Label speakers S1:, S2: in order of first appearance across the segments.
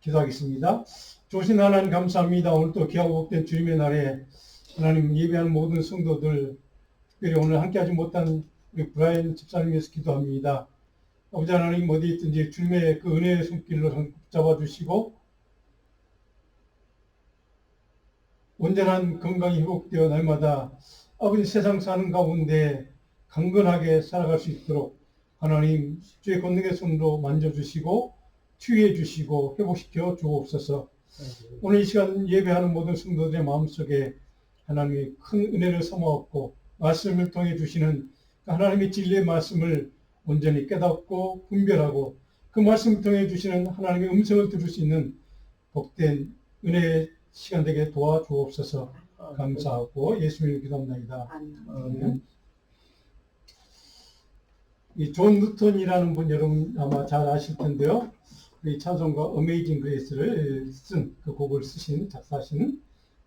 S1: 기도하겠습니다. 좋으신 하나님 감사합니다. 오늘 또 귀하고 복된 주님의 날에 하나님 예배하는 모든 성도들, 특별히 오늘 함께하지 못한 우리 브라이언 집사님 위해서 기도합니다. 아버지 하나님 어디 있든지 주님의 그 은혜의 손길로 잡아주시고 온전한 건강이 회복되어 날마다 아버지 세상 사는 가운데 강건하게 살아갈 수 있도록 하나님 주의 권능의 손으로 만져주시고 치유해 주시고 회복시켜 주옵소서. 오늘 이 시간 예배하는 모든 성도들의 마음속에 하나님의 큰 은혜를 삼아왔고 말씀을 통해 주시는 하나님의 진리의 말씀을 온전히 깨닫고 분별하고 그 말씀을 통해 주시는 하나님의 음성을 들을 수 있는 복된 은혜의 시간 되게 도와주옵소서. 감사하고 예수님을 기도합니다. 이 존 누턴이라는 분 여러분 아마 잘 아실 텐데요. 이 찬송가 어메이징 그레이스를 쓴 그 곡을 쓰신 작사하신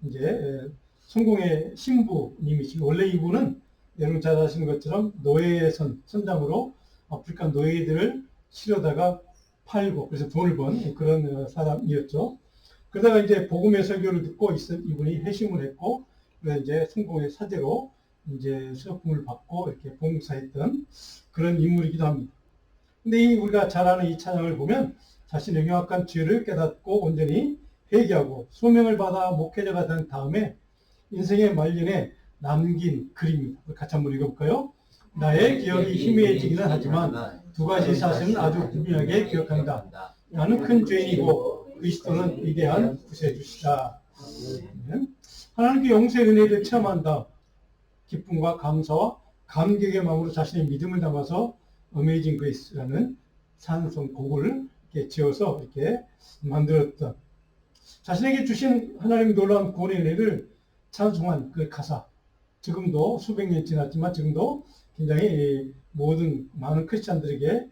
S1: 이제 성공의 신부님이시고 원래 이분은 여러분 잘 아시는 것처럼 노예의 선장으로 아프리카 노예들을 실어다가 팔고 그래서 돈을 번 그런 사람이었죠. 그러다가 이제 복음의 설교를 듣고 이분이 회심을 했고 그래서 이제 성공의 사제로 이제 수업금을 받고 이렇게 봉사했던 그런 인물이기도 합니다. 근데 우리가 잘 아는 이 찬양을 보면 자신의 명확한 죄를 깨닫고 온전히 회개하고 소명을 받아 목회자가 된 다음에 인생의 말년에 남긴 글입니다. 같이 한번 읽어볼까요? 나의 기억이 희미해지기는 하지만 두 가지 사실은 아주 분명하게 기억한다. 나는 큰 죄인이고 그리스도는 위대한 구세주시다. 하나님께 용서의 은혜를 체험한다. 기쁨과 감사와 감격의 마음으로 자신의 믿음을 담아서 어메이징 그레이스라는 찬송곡을 이렇게 지어서 이렇게 만들었던 자신에게 주신 하나님의 놀라운 구원의 은혜를 찬송한 그 가사 지금도 수백 년 지났지만 지금도 굉장히 모든 많은 크리스찬들에게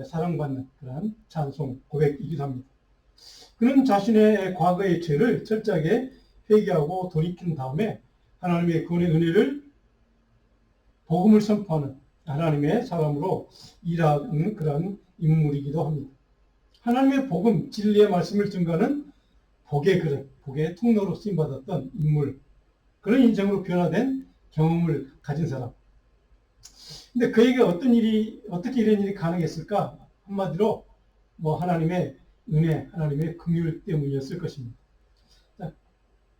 S1: 사랑받는 그런 찬송 고백이기도 합니다. 그는 자신의 과거의 죄를 철저하게 회개하고 돌이킨 다음에 하나님의 구원의 은혜를 복음을 선포하는 하나님의 사람으로 일하는 그런 인물이기도 합니다. 하나님의 복음, 진리의 말씀을 증거하는 복의 그릇, 복의 통로로 쓰임받았던 인물, 그런 인생으로 변화된 경험을 가진 사람. 근데 그에게 어떻게 이런 일이 가능했을까? 한마디로 하나님의 은혜, 하나님의 긍휼 때문이었을 것입니다.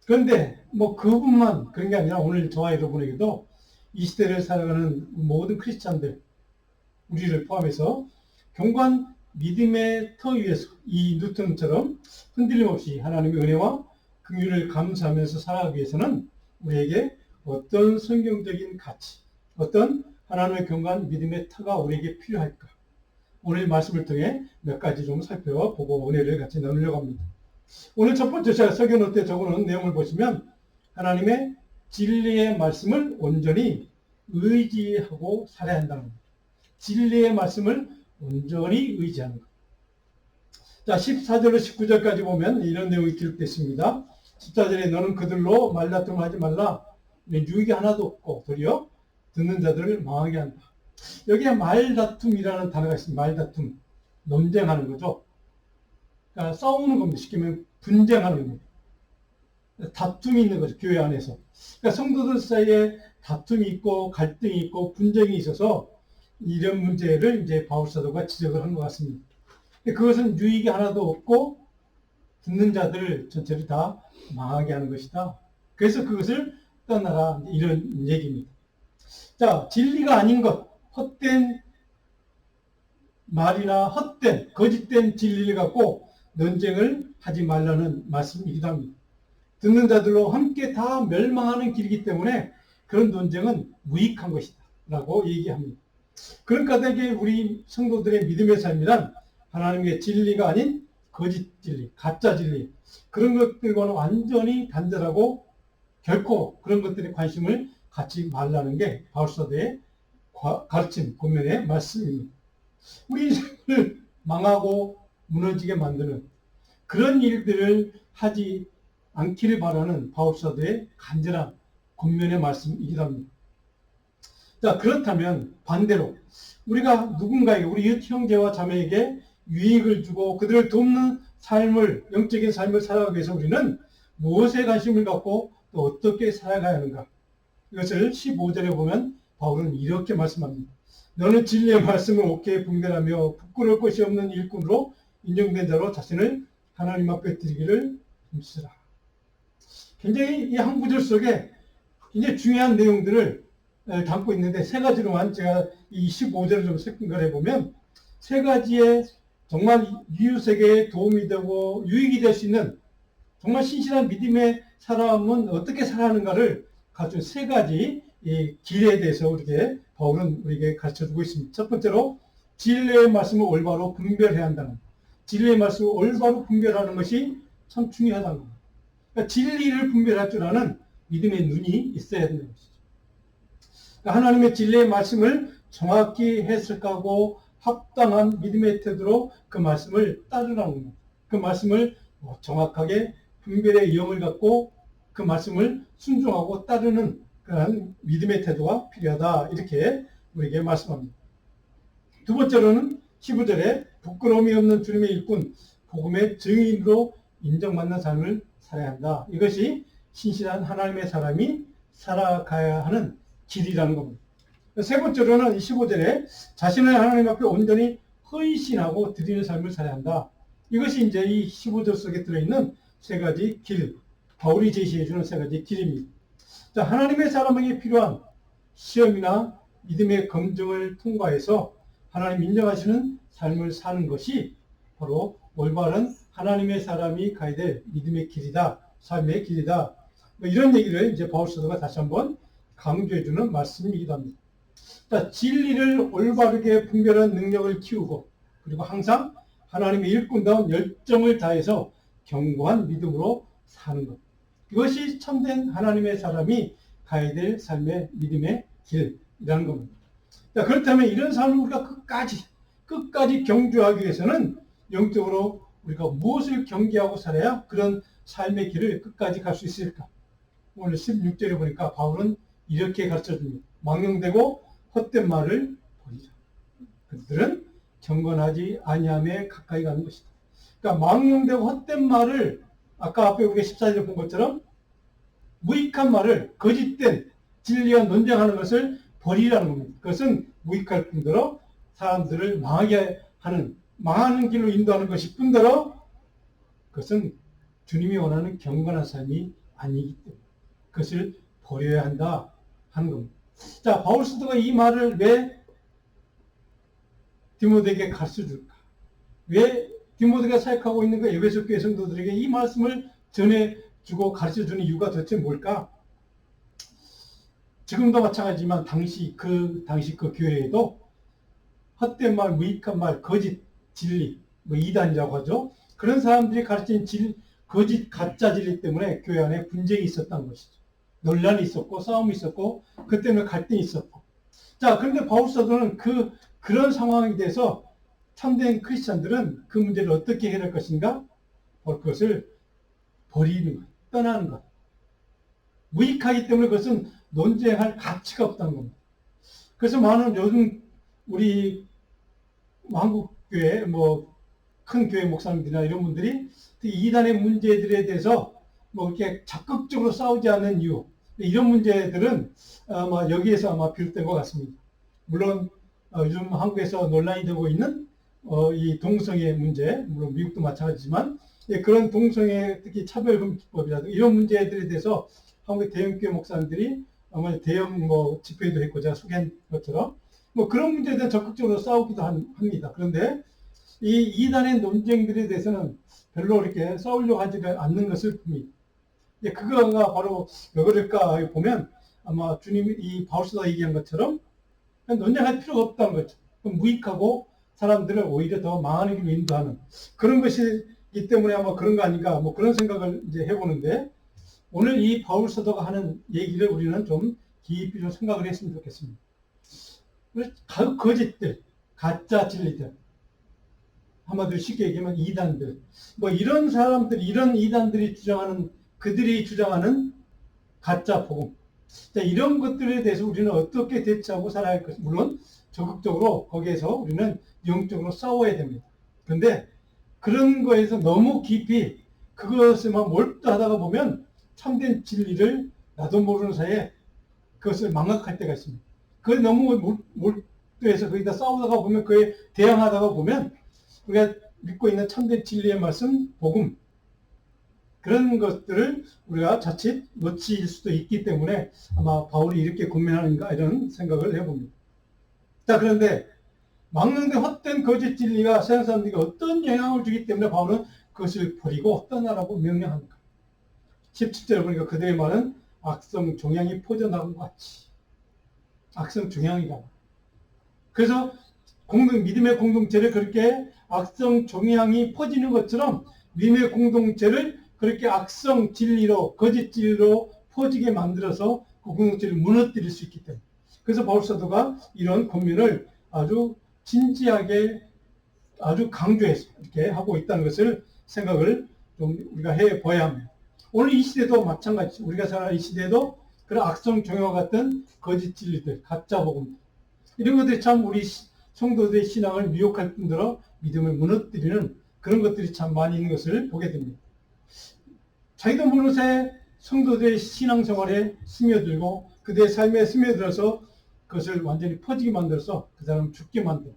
S1: 그런데 그분만 그런 게 아니라 오늘 저와 여러분에게도 이 시대를 살아가는 모든 크리스찬들, 우리를 포함해서 경관 믿음의 터 위에서 이 뉴턴처럼 흔들림 없이 하나님의 은혜와 긍휼을 감사하면서 살아가기 위해서는 우리에게 어떤 성경적인 가치, 어떤 하나님의 경관 믿음의 터가 우리에게 필요할까? 오늘 말씀을 통해 몇 가지 좀 살펴보고 은혜를 같이 나누려고 합니다. 오늘 첫 번째 제가 설교노트에 적어놓은 내용을 보시면 하나님의 진리의 말씀을 온전히 의지하고 살아야 한다는 겁니다. 진리의 말씀을 온전히 의지하는 것. 자, 14절로 19절까지 보면 이런 내용이 기록되어 있습니다. 14절에 너는 그들로 말다툼을 하지 말라. 유익이 하나도 없고 도리어 듣는 자들을 망하게 한다. 여기에 말다툼이라는 단어가 있습니다. 말다툼. 논쟁하는 거죠. 그러니까 싸우는 겁니다. 쉽게 말하면 분쟁하는 겁니다. 다툼이 있는 거죠. 교회 안에서. 그러니까 성도들 사이에 다툼이 있고 갈등이 있고 분쟁이 있어서 이런 문제를 이제 바울사도가 지적을 한 것 같습니다. 그것은 유익이 하나도 없고 듣는 자들을 전체를 다 망하게 하는 것이다. 그래서 그것을 떠나라. 이런 얘기입니다. 자, 진리가 아닌 것, 헛된 말이나 헛된, 거짓된 진리를 갖고 논쟁을 하지 말라는 말씀이기도 합니다. 듣는 자들로 함께 다 멸망하는 길이기 때문에 그런 논쟁은 무익한 것이다 라고 얘기합니다. 그러니까 되게 우리 성도들의 믿음의 삶이란 하나님의 진리가 아닌 거짓 진리, 가짜 진리 그런 것들과는 완전히 단절하고 결코 그런 것들에 관심을 갖지 말라는 게 바울사도의 가르침, 권면의 말씀입니다. 우리 인생을 망하고 무너지게 만드는 그런 일들을 하지 않기를 바라는 바울사도의 간절한 권면의 말씀이기도 합니다. 자, 그렇다면 반대로 우리가 누군가에게 우리 형제와 자매에게 유익을 주고 그들을 돕는 영적인 삶을 살아가기 위해서 우리는 무엇에 관심을 갖고 또 어떻게 살아가야 하는가. 이것을 15절에 보면 바울은 이렇게 말씀합니다. 너는 진리의 말씀을 옳게 분별하며 부끄러울 것이 없는 일꾼으로 인정된 자로 자신을 하나님 앞에 드리기를 힘쓰라. 굉장히 이 한 구절 속에 굉장히 중요한 내용들을 담고 있는데 세 가지로만 제가 이 15절을 좀 생각해 보면 세 가지의 정말 이웃에게 도움이 되고 유익이 될 수 있는 정말 신실한 믿음의 사람은 어떻게 살아가는가를 갖춘 세 가지 이 길에 대해서 바울은 우리에게 가르쳐주고 있습니다. 첫 번째로 진리의 말씀을 올바로 분별해야 한다는 것. 진리의 말씀을 올바로 분별하는 것이 참 중요하다는 겁니다. 그러니까 진리를 분별할 줄 아는 믿음의 눈이 있어야 된다는 것이죠. 그러니까 하나님의 진리의 말씀을 정확히 해석하고 합당한 믿음의 태도로 그 말씀을 따르라는 겁니다. 그 말씀을 정확하게 분별의 영을 갖고 그 말씀을 순종하고 따르는 그런 믿음의 태도가 필요하다. 이렇게 우리에게 말씀합니다. 두 번째로는 15절에 부끄러움이 없는 주님의 일꾼, 복음의 증인으로 인정받는 삶을 살아야 한다. 이것이 신실한 하나님의 사람이 살아가야 하는 길이라는 겁니다. 세 번째로는 15절에 자신을 하나님 앞에 온전히 헌신하고 드리는 삶을 살아야 한다. 이것이 이제 이 15절 속에 들어있는 세 가지 길, 바울이 제시해주는 세 가지 길입니다. 자, 하나님의 사람에게 필요한 시험이나 믿음의 검증을 통과해서 하나님 인정하시는 삶을 사는 것이 바로 올바른 하나님의 사람이 가야 될 믿음의 길이다, 삶의 길이다. 이런 얘기를 이제 바울 사도가 다시 한번 강조해주는 말씀이기도 합니다. 자, 진리를 올바르게 분별하는 능력을 키우고 그리고 항상 하나님의 일꾼다운 열정을 다해서 견고한 믿음으로 사는 것. 이것이 참된 하나님의 사람이 가야 될 삶의 믿음의 길이라는 겁니다. 자, 그렇다면 이런 삶을 우리가 끝까지 경주하기 위해서는 영적으로 우리가 무엇을 경계하고 살아야 그런 삶의 길을 끝까지 갈 수 있을까? 오늘 16절에 보니까 바울은 이렇게 가르쳐줍니다. 망령되고 헛된 말을 버리자. 그들은 경건하지 아니함에 가까이 가는 것이다. 그러니까 망령되고 헛된 말을 아까 앞에 우리가 14절에 본 것처럼 무익한 말을 거짓된 진리와 논쟁하는 것을 버리라는 겁니다. 그것은 무익할 뿐더러 사람들을 망하는 길로 인도하는 것이 뿐더러 그것은 주님이 원하는 경건한 삶이 아니기 때문에 그것을 버려야 한다 하는 겁니다. 자, 바울 사도가 이 말을 왜 디모데에게 가르쳐줄까? 왜 디모데가 사역하고 있는 그 에베소 교회 성도들에게 이 말씀을 전해주고 가르쳐주는 이유가 도대체 뭘까? 지금도 마찬가지지만 그 당시 그 교회에도 헛된 말, 무익한 말, 거짓 진리, 이단이라고 하죠. 그런 사람들이 가르친 거짓 가짜 진리 때문에 교회 안에 분쟁이 있었다는 것이죠. 논란이 있었고 싸움이 있었고 그 때문에 갈등이 있었고. 자, 그런데 바울 사도는 그런 상황에 대해서 참된 크리스찬들은 그 문제를 어떻게 해결할 것인가? 바로 그것을 버리는 것, 떠나는 것. 무익하기 때문에 그것은 논쟁할 가치가 없다는 겁니다. 그래서 많은 요즘 우리 한국 교회, 큰 교회 목사님들이나 이런 분들이 이단의 문제들에 대해서 이렇게 적극적으로 싸우지 않는 이유, 이런 문제들은 아마 여기에서 아마 비롯된 것 같습니다. 물론 요즘 한국에서 논란이 되고 있는 이 동성애 문제, 물론 미국도 마찬가지지만 그런 동성애 특히 차별금지법이라든가 이런 문제들에 대해서 한국의 대형교회 목사님들이 아마 대형 집회도 했고 제가 소개한 것처럼 그런 문제에 대해 적극적으로 싸우기도 합니다. 그런데 이 이단의 논쟁들에 대해서는 별로 이렇게 싸우려고 하지 않는 것을 봅니다. 그거가 바로 왜 그럴까 보면 아마 주님이 이 바울사도가 얘기한 것처럼 논쟁할 필요가 없다는 거죠. 무익하고 사람들을 오히려 더 망하는 길로 인도하는 그런 것이기 때문에 아마 그런 거 아닌가 그런 생각을 이제 해보는데 오늘 이 바울사도가 하는 얘기를 우리는 좀 깊이 좀 생각을 했으면 좋겠습니다. 거짓들, 가짜 진리들, 한마디로 쉽게 얘기하면 이단들, 이런 사람들, 이런 이단들이 그들이 주장하는 가짜 복음. 자, 이런 것들에 대해서 우리는 어떻게 대처하고 살아야 할 것인가. 물론 적극적으로 거기에서 우리는 영적으로 싸워야 됩니다. 그런데 그런 거에서 너무 깊이 그것에만 몰두하다가 보면 참된 진리를 나도 모르는 사이에 그것을 망각할 때가 있습니다. 그걸 너무 몰두해서 거기다 싸우다가 보면 그에 대항하다가 보면 우리가 믿고 있는 참된 진리의 말씀, 복음 그런 것들을 우리가 자칫 놓칠 수도 있기 때문에 아마 바울이 이렇게 고민하는가 이런 생각을 해봅니다. 자, 그런데 막는데 헛된 거짓 진리가 세상 사람들에게 어떤 영향을 주기 때문에 바울은 그것을 버리고 떠나라고 명령합니다. 17절에 보니까 그들의 말은 악성 종양이 퍼져나간 것 같이. 악성 종양이다. 그래서 믿음의 공동체를 그렇게 악성 종양이 퍼지는 것처럼 믿음의 공동체를 그렇게 악성 진리로, 거짓 진리로 퍼지게 만들어서 그 공동체를 무너뜨릴 수 있기 때문에. 그래서 바울 사도가 이런 고민을 아주 진지하게 아주 강조해서 이렇게 하고 있다는 것을 생각을 좀 우리가 해 봐야 합니다. 오늘 이 시대도 마찬가지. 우리가 살아가는 이 시대도 그런 악성 종양과 같은 거짓 진리들, 가짜 복음 이런 것들이 참 우리 성도들의 신앙을 미혹할 뿐더러 믿음을 무너뜨리는 그런 것들이 참 많이 있는 것을 보게 됩니다. 자기도 모르는 사이에 성도들의 신앙생활에 스며들고 그들의 삶에 스며들어서 그것을 완전히 퍼지게 만들어서 그 사람 죽게 만들고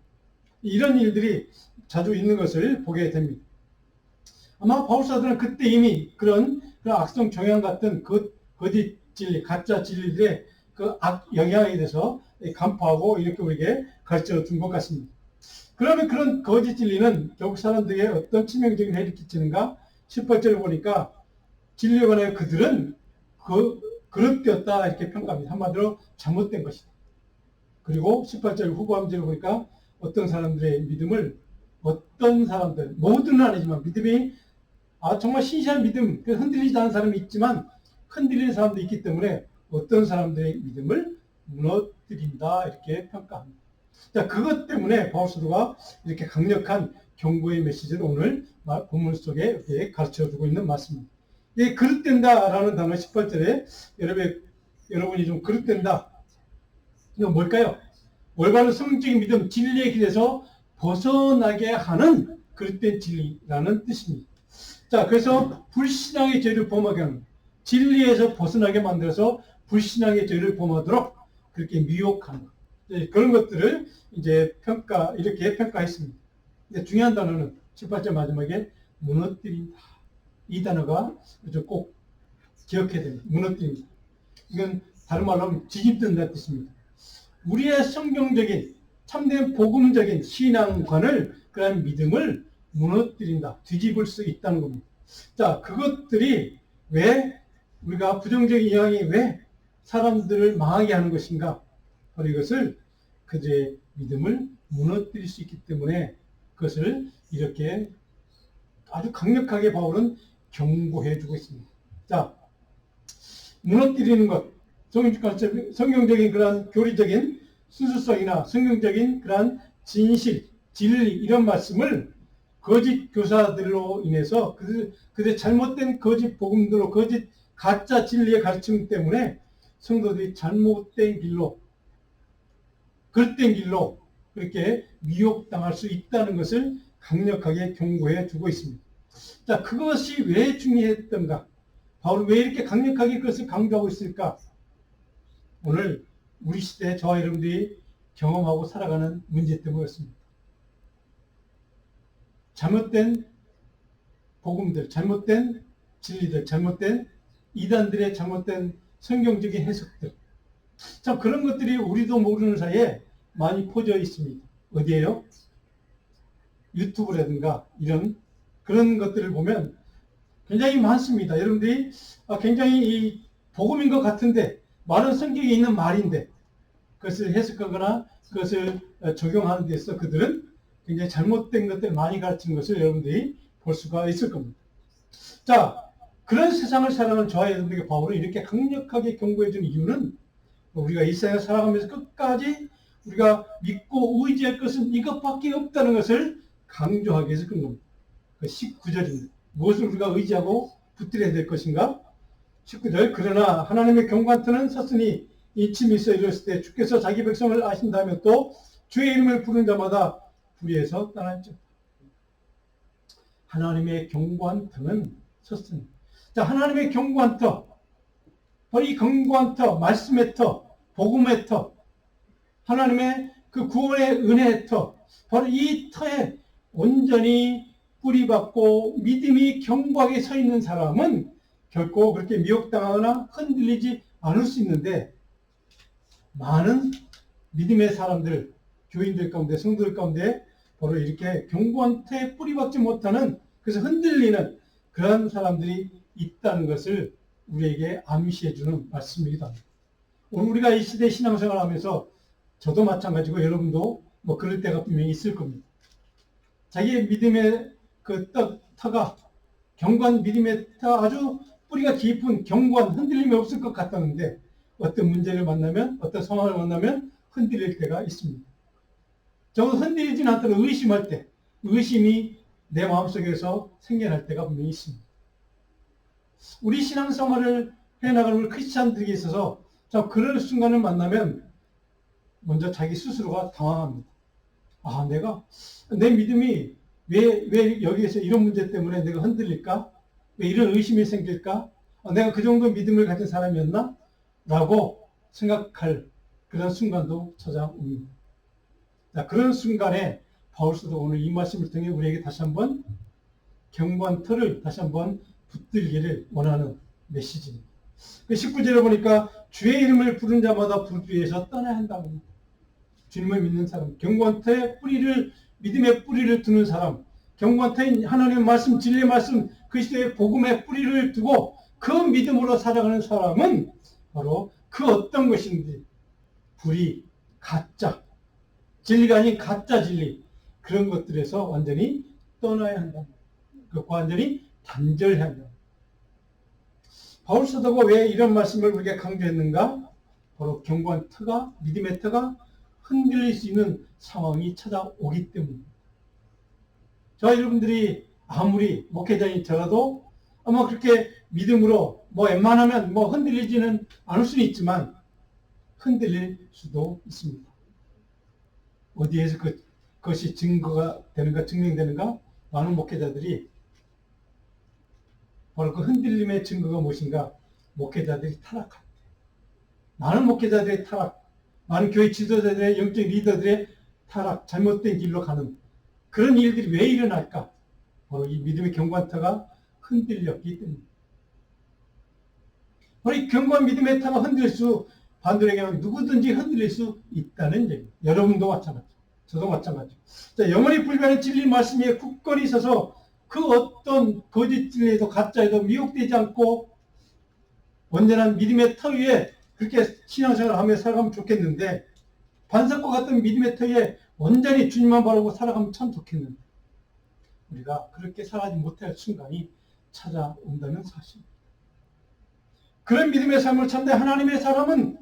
S1: 이런 일들이 자주 있는 것을 보게 됩니다. 아마 바울 사도는 그때 이미 그런 악성 종양 같은 거짓 진리, 가짜 진리들의 그 악 영향에 대해서 간파하고 이렇게 우리에게 가르쳐 준 것 같습니다. 그러면 그런 거짓 진리는 결국 사람들에게 어떤 치명적인 해를 끼치는가? 18절을 보니까 진리에 관하여 그들은 그릇되었다 이렇게 평가합니다. 한마디로 잘못된 것이다. 그리고 18절 후반절을 보니까 어떤 사람들의 믿음을 어떤 사람들, 모두는 아니지만 믿음이 정말 신실한 믿음, 흔들리지 않은 사람이 있지만 흔들리는 사람도 있기 때문에 어떤 사람들의 믿음을 무너뜨린다 이렇게 평가합니다. 자, 그것 때문에 바울 사도가 이렇게 강력한 경고의 메시지를 오늘 본문 속에 이렇게 가르쳐주고 있는 말씀입니다. 이 그릇된다라는 단어 18절에 여러분이 좀 그릇된다. 이거 뭘까요? 올바른 성적인 믿음, 진리의 길에서 벗어나게 하는 그릇된 진리라는 뜻입니다. 자, 그래서 불신앙의 죄를 범하게 하는 진리에서 벗어나게 만들어서 불신앙의 죄를 범하도록 그렇게 미혹하는 그런 것들을 이제 이렇게 평가했습니다. 근데 중요한 단어는 18절 마지막에 무너뜨린다. 이 단어가 꼭 기억해야 됩니다. 무너뜨린다. 이건 다른 말로 하면 뒤집는다는 뜻입니다. 우리의 성경적인 참된 복음적인 신앙관을 그런 믿음을 무너뜨린다. 뒤집을 수 있다는 겁니다. 자, 그것들이 왜 우리가 부정적인 영향이 왜 사람들을 망하게 하는 것인가? 바로 이것을 그들의 믿음을 무너뜨릴 수 있기 때문에 그것을 이렇게 아주 강력하게 바울은 경고해 주고 있습니다. 자, 무너뜨리는 것, 성경적인 그런 교리적인 순수성이나 성경적인 그런 진실, 진리 이런 말씀을 거짓 교사들로 인해서 그들의 잘못된 거짓 복음들로 거짓 가짜 진리의 가르침 때문에 성도들이 잘못된 길로 그릇된 길로 그렇게 미혹당할 수 있다는 것을 강력하게 경고해 주고 있습니다. 자, 그것이 왜 중요했던가? 바울은 왜 이렇게 강력하게 그것을 강조하고 있을까? 오늘 우리 시대 저와 여러분들이 경험하고 살아가는 문제 때문이었습니다. 잘못된 복음들, 잘못된 진리들, 잘못된 이단들의 잘못된 성경적인 해석들. 참 그런 것들이 우리도 모르는 사이에 많이 퍼져 있습니다. 어디에요? 유튜브라든가 이런 그런 것들을 보면 굉장히 많습니다. 여러분들이 굉장히 이 복음인 것 같은데 말은 성경에 있는 말인데 그것을 해석하거나 그것을 적용하는 데 있어 그들은 굉장히 잘못된 것들 많이 가르친 것을 여러분들이 볼 수가 있을 겁니다. 자, 그런 세상을 살아가는 저와 여러분들에게 바울은 이렇게 강력하게 경고해 준 이유는 우리가 이 세상을 살아가면서 끝까지 우리가 믿고 의지할 것은 이것밖에 없다는 것을 강조하기 위해서 그런 겁니다. 19절입니다. 무엇을 우리가 의지하고 붙들어야 될 것인가? 19절 그러나 하나님의 경관터는 섰으니 이침이 있어 이르렀을 때 주께서 자기 백성을 아신다면 또 주의 이름을 부르는 자마다 불의에서 떠날지어다. 하나님의 견고한 터는 섰습니다. 자, 하나님의 견고한 터, 바로 이 견고한 터, 말씀의 터, 복음의 터, 하나님의 그 구원의 은혜의 터, 바로 이 터에 온전히 뿌리박고 믿음이 견고하게 서 있는 사람은 결코 그렇게 미혹당하거나 흔들리지 않을 수 있는데, 많은 믿음의 사람들, 교인들 가운데, 성도들 가운데 바로 이렇게 견고한 터에 뿌리박지 못하는, 그래서 흔들리는 그런 사람들이 있다는 것을 우리에게 암시해주는 말씀입니다. 오늘 우리가 이 시대 신앙생활을 하면서 저도 마찬가지고 여러분도 뭐 그럴 때가 분명히 있을 겁니다. 자기의 믿음의 그 터가, 견고한 믿음의 터, 아주 뿌리가 깊은 견고한 흔들림이 없을 것 같았는데 어떤 문제를 만나면, 어떤 상황을 만나면 흔들릴 때가 있습니다. 적어도 흔들리진 않더라도 의심할 때, 의심이 내 마음속에서 생겨날 때가 분명히 있습니다. 우리 신앙생활을 해나가는 우리 크리스찬들에게 있어서 그런 순간을 만나면 먼저 자기 스스로가 당황합니다. 아, 내가 내 믿음이 왜 여기에서 이런 문제 때문에 내가 흔들릴까? 왜 이런 의심이 생길까? 내가 그 정도 믿음을 가진 사람이었나? 라고 생각할 그런 순간도 찾아옵니다. 자, 그런 순간에 바울서도 오늘 이 말씀을 통해 우리에게 다시 한번 견고한 터를 다시 한번 붙들기를 원하는 메시지입니다. 19절에 보니까 주의 이름을 부른 자마다 불주에서 떠나야 한다고 합니다. 주님을 믿는 사람, 견고한 터에 뿌리를, 믿음의 뿌리를 두는 사람, 견고한 터인 하나님의 말씀, 진리의 말씀, 그리스도의 복음의 뿌리를 두고 그 믿음으로 살아가는 사람은 바로 그 어떤 것인지, 불이 가짜, 진리가 아닌 가짜 진리, 그런 것들에서 완전히 떠나야 한다. 그것과 완전히 단절해야 한다. 바울 사도가 왜 이런 말씀을 우리에게 강조했는가? 바로 견고한 터가, 믿음의 터가 흔들릴 수 있는 상황이 찾아오기 때문입니다. 저와 여러분들이 아무리 목회자인 저라도 아마 그렇게 믿음으로 웬만하면 흔들리지는 않을 수는 있지만 흔들릴 수도 있습니다. 어디에서 그것이 증거가 되는가, 증명되는가? 많은 목회자들이 바로 그 흔들림의 증거가 무엇인가? 목회자들이 타락할 때. 많은 목회자들의 타락, 많은 교회 지도자들의 영적 리더들의 타락, 잘못된 길로 가는 그런 일들이 왜 일어날까? 바로 이 믿음의 견고한 터가 흔들렸기 때문입니다. 바로 이 견고한 믿음의 터가 흔들릴 수, 반대로 얘기하면 누구든지 흔들릴 수 있다는 얘기입니다. 여러분도 마찬가지, 저도 마찬가지. 자, 영원히 불변의 진리 말씀 위에 굳건히 서서 그 어떤 거짓 진리에도 가짜에도 미혹되지 않고 온전한 믿음의 터 위에 그렇게 신앙생활을 하며 살아가면 좋겠는데, 반석과 같은 믿음의 터에 온전히 주님만 바라보고 살아가면 참 좋겠는데 우리가 그렇게 살아가지 못할 순간이 찾아온다는 사실입니다. 그런 믿음의 삶을 찾는 하나님의 사람은,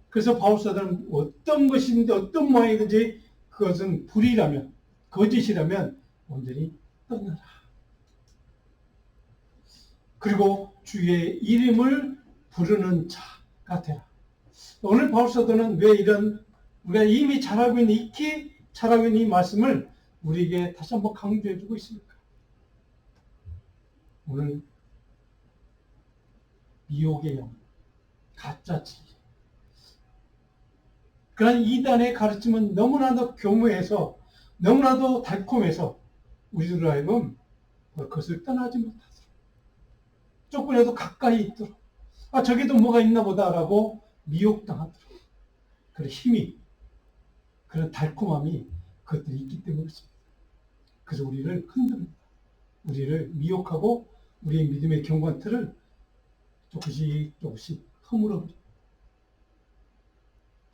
S1: 그래서 바울사도는 어떤 것인지 어떤 모양이든지 그것은 불이라면, 거짓이라면 온전히 떠나라. 그리고 주의 이름을 부르는 자가 되라. 오늘 바울사도는 왜 이런, 우리가 이미 잘 알고 있는, 익히 잘 알고 있는 이 말씀을 우리에게 다시 한번 강조해주고 있습니까? 오늘 미혹의 영, 가짜 진리, 그런 이단의 가르침은 너무나도 교묘해서, 너무나도 달콤해서 우리들로 하여금 그것을 떠나지 못하도록, 조금이라도 가까이 있도록, 저기도 뭐가 있나 보다라고 미혹당하도록, 그런 힘이, 그런 달콤함이 그것들이 있기 때문에 그렇습니다. 그래서 우리를 흔듭니다. 우리를 미혹하고 우리의 믿음의 견고한 틀을 조금씩 허물어버립니다.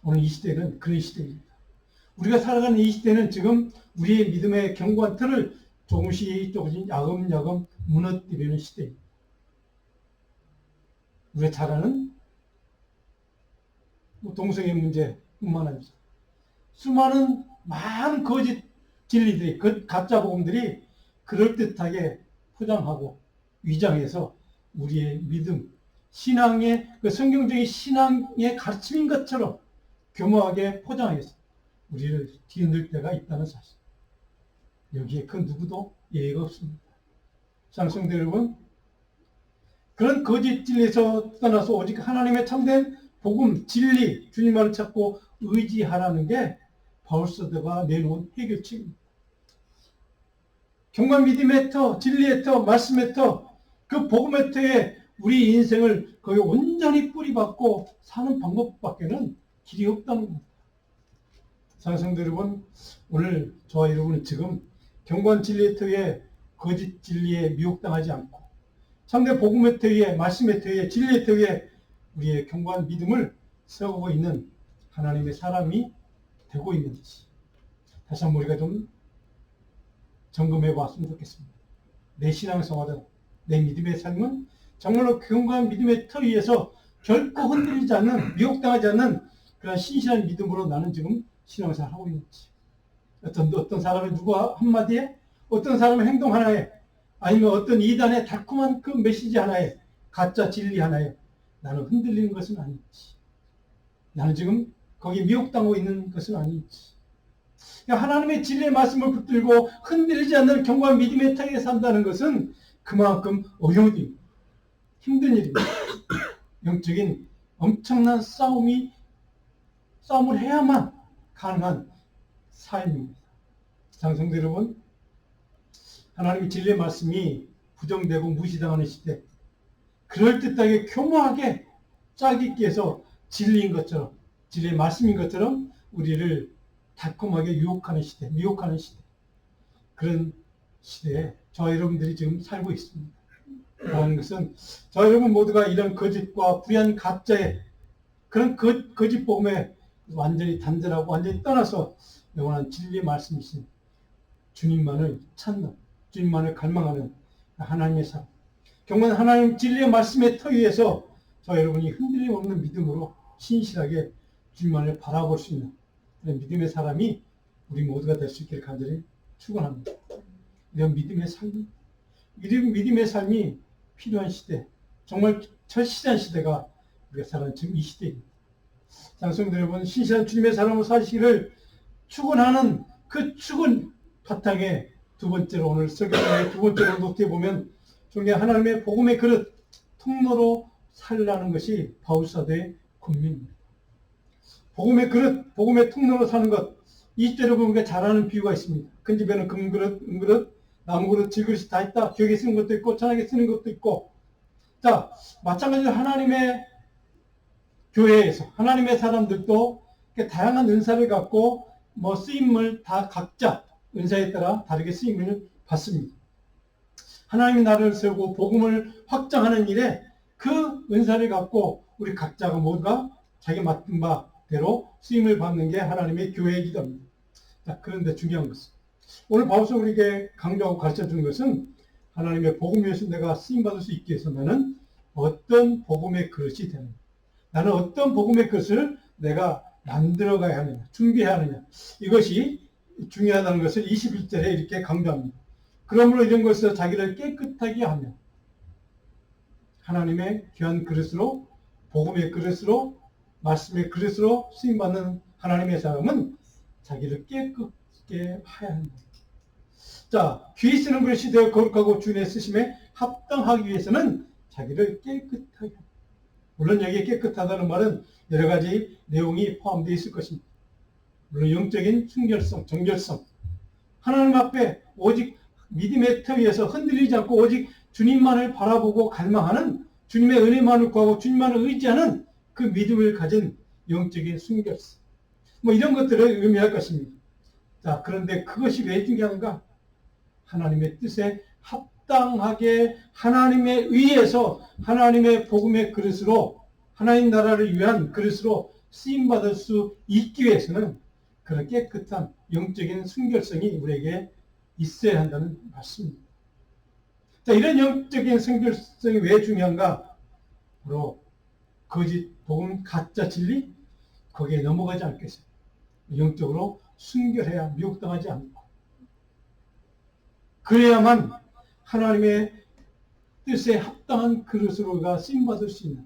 S1: 오늘 이 시대는 그런 시대입니다. 우리가 살아가는 이 시대는 지금 우리의 믿음의 견고한 틀을 조금씩 야금야금 무너뜨리는 시대입니다. 우리가 잘 아는 동성애 문제뿐만 아니라 수많은 많은 거짓 진리들이, 가짜 복음들이 그럴듯하게 포장하고 위장해서 우리의 믿음, 신앙의, 성경적인 신앙의 가르침인 것처럼 교묘하게 포장해서 우리를 뒤흔들 때가 있다는 사실. 여기에 그 누구도 예의가 없습니다. 장성대 여러분, 그런 거짓 진리에서 떠나서 오직 하나님의 참된 복음, 진리, 주님만을 찾고 의지하라는 게 바울사도가 내놓은 해결책입니다. 경건 믿음의 터, 진리의 터, 말씀의 터, 그 복음의 터에 우리 인생을 거의 온전히 뿌리박고 사는 방법밖에는 길이 없다는 겁니다. 사랑성도 여러분, 오늘 저와 여러분은 지금 경건 진리의 터에 거짓 진리에 미혹당하지 않고 참된 복음의 터에, 말씀의 터에, 진리의 터에 우리의 견고한 믿음을 세우고 있는 하나님의 사람이 되고 있는지 다시 한번 우리가 좀 점검해 봤으면 좋겠습니다. 내 신앙생활은, 내 믿음의 삶은 정말로 견고한 믿음의 터 위에서 결코 흔들리지 않는, 미혹당하지 않는 그런 신실한 믿음으로 나는 지금 신앙생활을 하고 있는지, 어떤 사람의 누구 한마디에, 어떤 사람의 행동 하나에, 아니면 어떤 이단의 달콤한 그 메시지 하나에, 가짜 진리 하나에 나는 흔들리는 것은 아닌지, 나는 지금 거기에 미혹당하고 있는 것은 아닌지, 하나님의 진리의 말씀을 붙들고 흔들리지 않는 견고한 믿음의 터에 산다는 것은 그만큼 어려운 일입니다. 힘든 일입니다. 영적인 엄청난 싸움을 해야만 가능한 삶입니다. 장성도 여러분, 하나님의 진리의 말씀이 부정되고 무시당하는 시대, 그럴듯하게 교묘하게 짜깁기 해서 진리인 것처럼, 진리의 말씀인 것처럼 우리를 달콤하게 유혹하는 시대, 미혹하는 시대, 그런 시대에 저와 여러분들이 지금 살고 있습니다. 그런 것은 저와 여러분 모두가 이런 거짓과 불의한 가짜의 그런 거짓 복음에 완전히 단절하고 완전히 떠나서 영원한 진리의 말씀이신 주님만을 찾는, 주님만을 갈망하는 하나님의 삶, 경건 하나님 진리의 말씀의 터 위에서 저와 여러분이 흔들림 없는 믿음으로 신실하게 주님만을 바라볼 수 있는 그런 믿음의 사람이 우리 모두가 될 수 있기를 간절히 축원합니다. 이런 믿음의 삶이 필요한 시대, 정말 절실한 시대가 우리가 살아가는 지금 이 시대입니다. 장성도 여러분, 신실한 주님의 사람으로 사시기를 축원하는 그 축원 바탕에 두 번째로 오늘 설교의 두 번째로 노트에 보면 종교 하나님의 복음의 그릇 통로로 살라는 것이 바울사도의 권면입니다. 복음의 그릇, 복음의 통로로 사는 것, 이 때로 보면 잘 아는 비유가 있습니다. 큰 집에는 금그릇, 은그릇, 나무그릇, 질그릇이 다 있다. 벽에 쓰는 것도 있고 천하게 쓰는 것도 있고. 자, 마찬가지로 하나님의 교회에서 하나님의 사람들도 다양한 은사를 갖고 쓰임을 다 각자 은사에 따라 다르게 쓰임을 받습니다. 하나님이 나를 세우고 복음을 확장하는 일에 그 은사를 갖고 우리 각자가 모두가 자기 맡은 바대로 쓰임을 받는 게 하나님의 교회의 기도입니다. 자, 그런데 중요한 것은 오늘 바울서 우리에게 강조하고 가르쳐주는 것은 하나님의 복음 위에서 내가 쓰임받을 수 있게 해서 나는 어떤 복음의 그릇이 되느냐, 나는 어떤 복음의 그릇을 내가 만들어가야 하느냐, 준비해야 하느냐, 이것이 중요하다는 것을 21절에 이렇게 강조합니다. 그러므로 이런 것에서 자기를 깨끗하게 하며 하나님의 귀한 그릇으로, 복음의 그릇으로, 말씀의 그릇으로 쓰임받는 하나님의 사람은 자기를 깨끗게 하야 한다. 자, 귀 쓰는 그릇이 되어 거룩하고 주님의 쓰심에 합당하기 위해서는 자기를 깨끗하게 한다. 물론 여기에 깨끗하다는 말은 여러 가지 내용이 포함되어 있을 것입니다. 물론 영적인 순결성, 정결성, 하나님 앞에 오직 믿음의 터 위에서 흔들리지 않고 오직 주님만을 바라보고 갈망하는, 주님의 은혜만을 구하고 주님만을 의지하는 그 믿음을 가진 영적인 순결성, 이런 것들을 의미할 것입니다. 자, 그런데 그것이 왜 중요한가? 하나님의 뜻에 합당하게 하나님의 의에서 하나님의 복음의 그릇으로, 하나님 나라를 위한 그릇으로 쓰임받을 수 있기 위해서는 그런 깨끗한 영적인 순결성이 우리에게 있어야 한다는 말씀입니다. 자, 이런 영적인 순결성이 왜 중요한가? 바로 거짓 복음, 가짜 진리, 거기에 넘어가지 않겠어요. 영적으로 순결해야 미혹당하지 않고, 그래야만 하나님의 뜻에 합당한 그릇으로가 쓰임받을 수 있는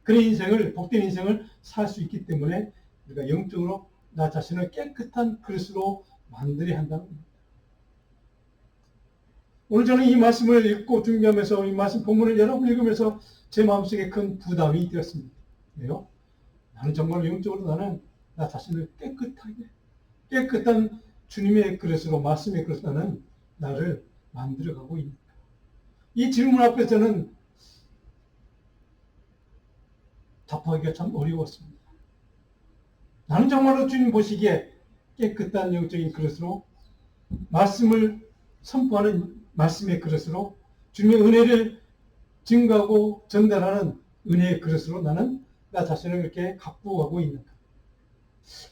S1: 그런 인생을, 복된 인생을 살 수 있기 때문에 우리가 영적으로 나 자신을 깨끗한 그릇으로 만들어야 한다는 겁니다. 오늘 저는 이 말씀을 읽고 준비하면서 이 말씀 본문을 여러 번 읽으면서 제 마음속에 큰 부담이 되었습니다. 왜요? 나는 정말 영적으로 나 자신을 깨끗한 주님의 그릇으로, 말씀의 그릇으로 나를 만들어가고 있는가? 이 질문 앞에서는 답하기가 참 어려웠습니다. 나는 정말로 주님 보시기에 깨끗한 영적인 그릇으로, 말씀을 선포하는 말씀의 그릇으로, 주님의 은혜를 증거하고 전달하는 은혜의 그릇으로 나 자신을 이렇게 갖고 가고 있는가?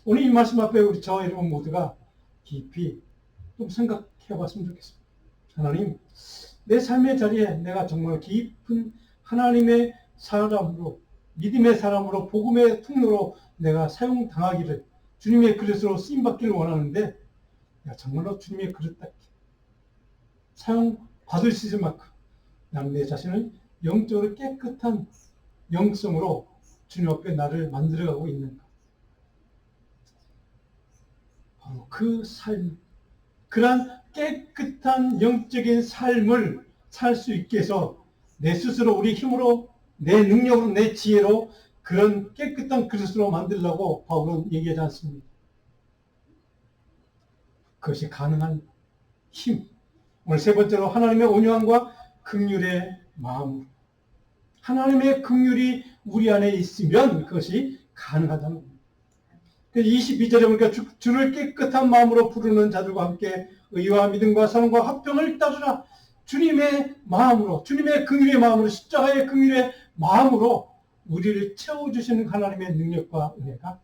S1: 오늘 이 말씀 앞에 우리 저와 여러분 모두가 깊이 좀 생각해 봤으면 좋겠습니다. 하나님, 내 삶의 자리에 내가 정말 깊은 하나님의 사람으로, 믿음의 사람으로, 복음의 통로로 내가 사용당하기를, 주님의 그릇으로 쓰임받기를 원하는데, 내가 정말로 주님의 그릇답게 사용받을 수 있을 만큼 나는 내 자신을 영적으로 깨끗한 영성으로 주님 앞에 나를 만들어가고 있는가? 바로 그 삶, 그러한 깨끗한 영적인 삶을 살 수 있게 해서 내 스스로 우리 힘으로, 내 능력으로, 내 지혜로 그런 깨끗한 그릇으로 만들려고 바울은 얘기하지 않습니다. 그것이 가능한 힘. 오늘 세 번째로 하나님의 온유함과 긍휼의 마음. 하나님의 긍휼이 우리 안에 있으면 그것이 가능하다는 겁니다. 22절에 보니까 주를 깨끗한 마음으로 부르는 자들과 함께 의와 믿음과 사랑과 화평을 따르라. 주님의 마음으로, 주님의 긍휼의 마음으로, 십자가의 긍휼의 마음으로 우리를 채워주시는 하나님의 능력과 은혜가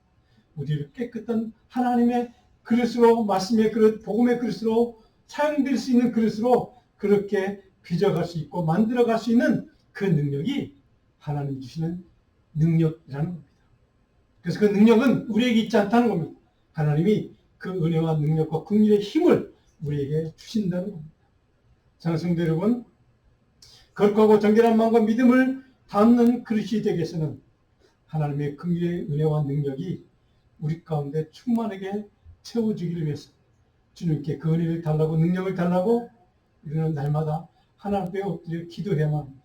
S1: 우리를 깨끗한 하나님의 그릇으로, 말씀의 그릇, 복음의 그릇으로 사용될 수 있는 그릇으로 그렇게 빚어갈 수 있고 만들어갈 수 있는 그 능력이 하나님이 주시는 능력이라는 겁니다. 그래서 그 능력은 우리에게 있지 않다는 겁니다. 하나님이 그 은혜와 능력과 긍휼의 힘을 우리에게 주신다는 겁니다. 장성도 여러분, 거룩하고 정결한 마음과 믿음을 담는 그릇이 되기 위해서는 하나님의 긍휼의 은혜와 능력이 우리 가운데 충만하게 채워주기를 위해서 주님께 그 은혜를 달라고, 능력을 달라고 우리는 날마다 하나님께 엎드려 기도해야만 합니다.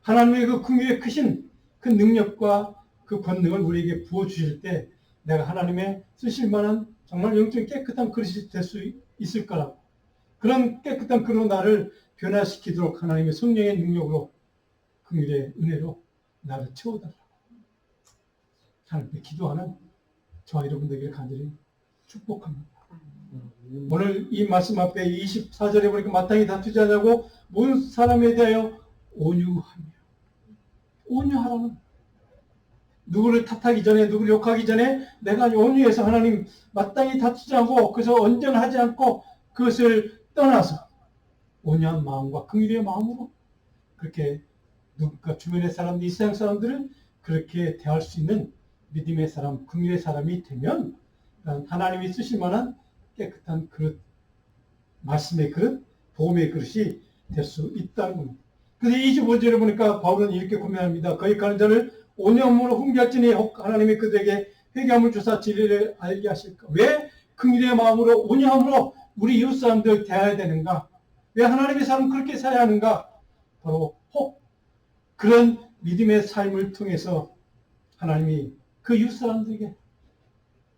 S1: 하나님의 그 긍휼의 크신 그 능력과 그 권능을 우리에게 부어주실 때 내가 하나님의 쓰실 만한 정말 영적인 깨끗한 그릇이 될 수 있을 거라고, 그런 깨끗한 그릇으로 나를 변화시키도록 하나님의 성령의 능력으로, 긍휼의 은혜로 나를 채워달라고 하나님께 기도하는 저와 여러분들에게 간절히 축복합니다. 오늘 이 말씀 앞에 24절에 보니까 마땅히 다투지 않냐고 모든 사람에 대하여 온유하며, 온유하라는, 누구를 탓하기 전에, 누구를 욕하기 전에 내가 온유해서 하나님 마땅히 다투지 않고, 그래서 언쟁하지 않고 그것을 떠나서 온유한 마음과 긍휼의 마음으로 그렇게 누군가 주변의 사람들, 이 세상 사람들을 그렇게 대할 수 있는 믿음의 사람, 긍휼의 사람이 되면 하나님이 쓰실 만한 깨끗한 그릇, 말씀의 그릇, 복음의 그릇이 될 수 있다는 겁니다. 그래서 25절에 보니까 바울은 이렇게 고민합니다. 거역하는 자를 온유함으로 훈계할지니 하나님이 그들에게 회개함을 주사 진리를 알게 하실까? 왜 긍휼의 마음으로, 온유함으로 우리 이웃 사람들 대해야 되는가? 왜 하나님의 사람 그렇게 살아야 하는가? 바로 혹 그런 믿음의 삶을 통해서 하나님이 그 이웃 사람들에게,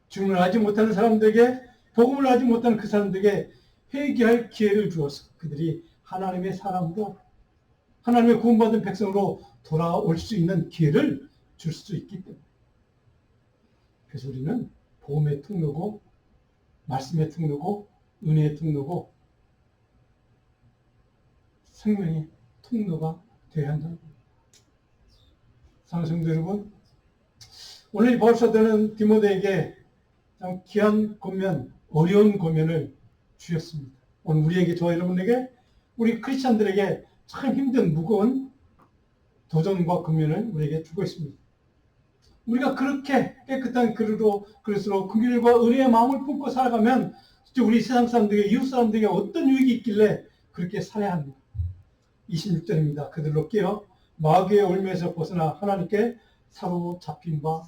S1: 주문을 하지 못하는 사람들에게, 복음을 하지 못하는 그 사람들에게 회개할 기회를 주어서 그들이 하나님의 사람으로, 하나님의 구원받은 백성으로 돌아올 수 있는 기회를 줄 수 있기 때문에. 그래서 우리는 복음의 통로고, 말씀의 통로고, 은혜의 통로고, 생명의 통로가 되어야 한다는 겁니다. 사랑하는 성도 여러분, 오늘 바울 사도는 디모데에게 참 귀한 권면, 어려운 권면을 주셨습니다. 오늘 우리에게, 저와 여러분에게, 우리 크리스찬들에게 참 힘든 무거운 도전과 권면을 우리에게 주고 있습니다. 우리가 그렇게 깨끗한 그릇으로 긍휼과 은혜의 마음을 품고 살아가면 우리 세상 사람들에게, 이웃 사람들에게 어떤 유익이 있길래 그렇게 살아야 합니까? 26절입니다. 그들로 깨어 마귀의 올무에서 벗어나 하나님께 사로잡힌 바.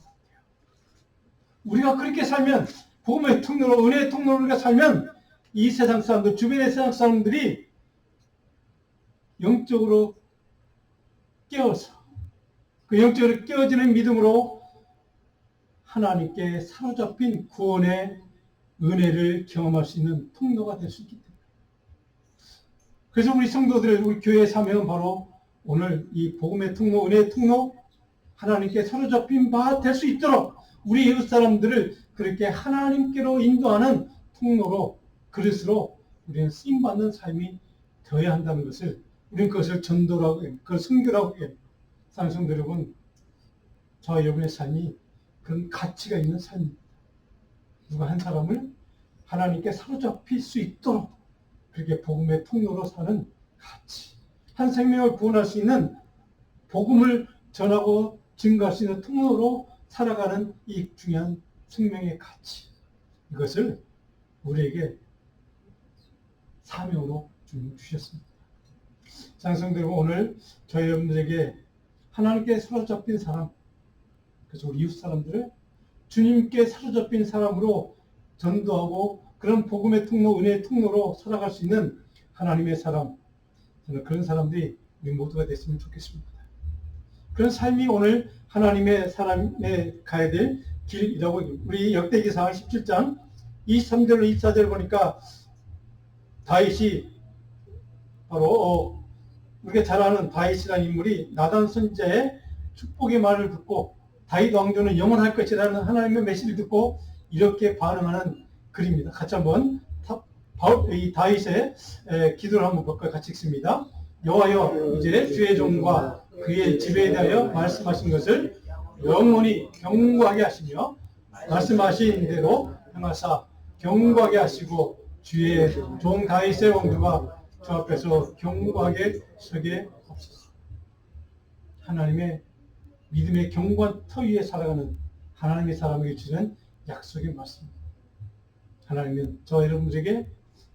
S1: 우리가 그렇게 살면, 복음의 통로로, 은혜의 통로로 우리가 살면 이 세상 사람들, 주변의 세상 사람들이 영적으로 깨어서 그 영적으로 깨어지는 믿음으로 하나님께 사로잡힌 구원의 은혜를 경험할 수 있는 통로가 될 수 있기 때문에. 그래서 우리 성도들, 우리 교회의 사명은 바로 오늘 이 복음의 통로, 은혜의 통로, 하나님께 사로잡힌 바 될 수 있도록 우리 이웃 사람들을 그렇게 하나님께로 인도하는 통로로, 그릇으로 우리는 쓰임받는 삶이 되어야 한다는 것을, 우리는 그것을 전도라고 해요. 그걸 선교라고 해요. 사랑성도 여러분, 저와 여러분의 삶이 그런 가치가 있는 삶입니다. 누가 한 사람을 하나님께 사로잡힐 수 있도록 그렇게 복음의 통로로 사는 가치, 한 생명을 구원할 수 있는, 복음을 전하고 증거할 수 있는 통로로 살아가는 이 중요한 생명의 가치, 이것을 우리에게 사명으로 주셨습니다. 장성들, 오늘 저희 여러분들에게 하나님께 사로잡힌 사람, 그래서 우리 이웃 사람들을 주님께 사로잡힌 사람으로 전도하고 그런 복음의 통로, 은혜의 통로로 살아갈 수 있는 하나님의 사람, 저는 그런 사람들이 우리 모두가 됐으면 좋겠습니다. 그런 삶이 오늘 하나님의 사람에 가야 될 길이라고, 우리 역대기상 17장 23절로 24절 보니까 다윗이 바로 우리가 잘 아는 다윗이라는 인물이 나단 선지자의 축복의 말을 듣고 다윗 왕조는 영원할 것이라는 하나님의 메시지를 듣고 이렇게 반응하는 글입니다. 같이 한번 이 다윗의 기도를 한번 볼까요? 같이 읽습니다. 여호와여, 이제 주의 종과 그의 집에 대하여 말씀하신 것을 영원히 경고하게 하시며 말씀하신 대로 행하사 경고하게 하시고 주의 종 다윗의 왕조가 주 앞에서 경고하게 서게 하옵소서. 하나님의 믿음의 견고한 터 위에 살아가는 하나님의 사람에게 주는 약속의 말씀입니다. 하나님은 저 여러분들에게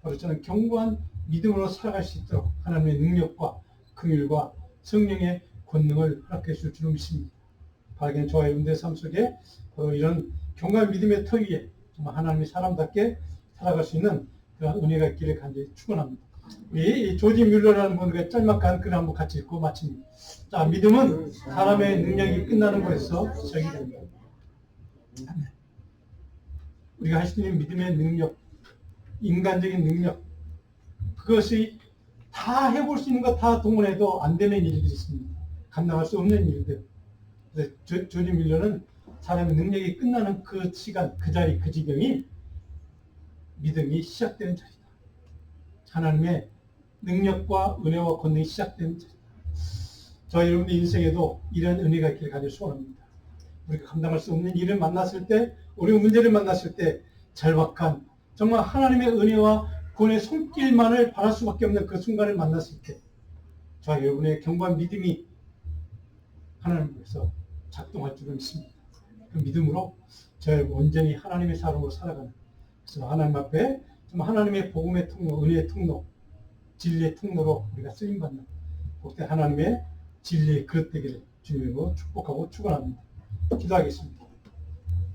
S1: 바로 저는 견고한 믿음으로 살아갈 수 있도록 하나님의 능력과 긍휼과 성령의 권능을 허락해 줄 줄 믿습니다. 바라기는 저와 여러분들의 삶 속에 바로 이런 견고한 믿음의 터 위에 정말 하나님의 사람답게 살아갈 수 있는 그런 은혜가 있기를 간절히 축원합니다. 우리 조지 뮬러라는 분과 짤막한 글을 한번 같이 읽고 마칩니다. 자, 믿음은 사람의 능력이 끝나는 것에서 시작이 됩니다. 우리가 할 수 있는 믿음의 능력, 인간적인 능력, 그것이 다 해볼 수 있는 것 다 동원해도 안 되는 일들이 있습니다. 감당할 수 없는 일들. 그래서 조지 뮬러는 사람의 능력이 끝나는 그 시간, 그 자리, 그 지경이 믿음이 시작되는 자리다. 하나님의 능력과 은혜와 권능이 시작되는 자리다. 저희 여러분의 인생에도 이런 은혜가 있기를 간절히 소원합니다. 우리가 감당할 수 없는 일을 만났을 때, 어려운 문제를 만났을 때 절박한 정말 하나님의 은혜와 구원의 손길만을 바랄 수밖에 없는 그 순간을 만났을 때 저와 여러분의 견고한 믿음이 하나님께서 작동할 줄을 믿습니다. 그 믿음으로 저희 온전히 하나님의 사람으로 살아가는, 그래서 하나님 앞에 정말 하나님의 복음의 통로, 은혜의 통로, 진리의 통로로 우리가 쓰임받는 복된 하나님의 진리의 그릇 되기를 주님으로 축복하고 축원합니다. 기도하겠습니다.